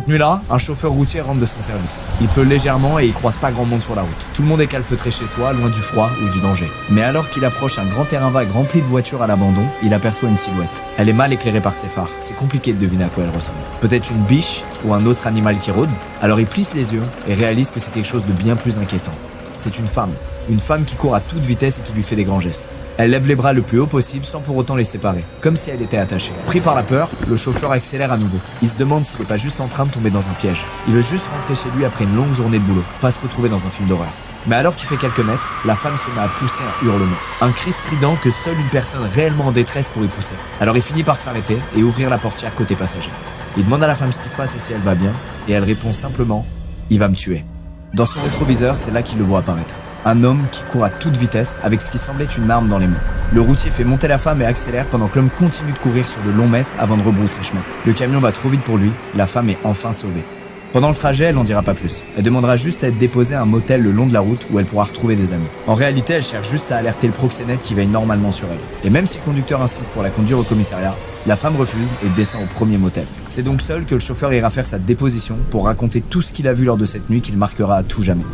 Cette nuit-là, un chauffeur routier rentre de son service. Il pleut légèrement et il croise pas grand monde sur la route. Tout le monde est calfeutré chez soi, loin du froid ou du danger. Mais alors qu'il approche un grand terrain vague rempli de voitures à l'abandon, il aperçoit une silhouette. Elle est mal éclairée par ses phares. C'est compliqué de deviner à quoi elle ressemble. Peut-être une biche ou un autre animal qui rôde. Alors il plisse les yeux et réalise que c'est quelque chose de bien plus inquiétant. C'est une femme. Une femme qui court à toute vitesse et qui lui fait des grands gestes. Elle lève les bras le plus haut possible sans pour autant les séparer, comme si elle était attachée. Pris par la peur, le chauffeur accélère à nouveau. Il se demande s'il n'est pas juste en train de tomber dans un piège. Il veut juste rentrer chez lui après une longue journée de boulot, pas se retrouver dans un film d'horreur. Mais alors qu'il fait quelques mètres, la femme se met à pousser un hurlement. Un cri strident que seule une personne réellement en détresse pourrait pousser. Alors il finit par s'arrêter et ouvrir la portière côté passager. Il demande à la femme ce qui se passe et si elle va bien, et elle répond simplement « Il va me tuer ». Dans son rétroviseur, c'est là qu'il le voit apparaître. Un homme qui court à toute vitesse avec ce qui semblait une arme dans les mains. Le routier fait monter la femme et accélère pendant que l'homme continue de courir sur de longs mètres avant de rebrousser chemin. Le camion va trop vite pour lui, la femme est enfin sauvée. Pendant le trajet, elle n'en dira pas plus. Elle demandera juste à être déposée à un motel le long de la route où elle pourra retrouver des amis. En réalité, elle cherche juste à alerter le proxénète qui veille normalement sur elle. Et même si le conducteur insiste pour la conduire au commissariat, la femme refuse et descend au premier motel. C'est donc seul que le chauffeur ira faire sa déposition pour raconter tout ce qu'il a vu lors de cette nuit qu'il marquera à tout jamais.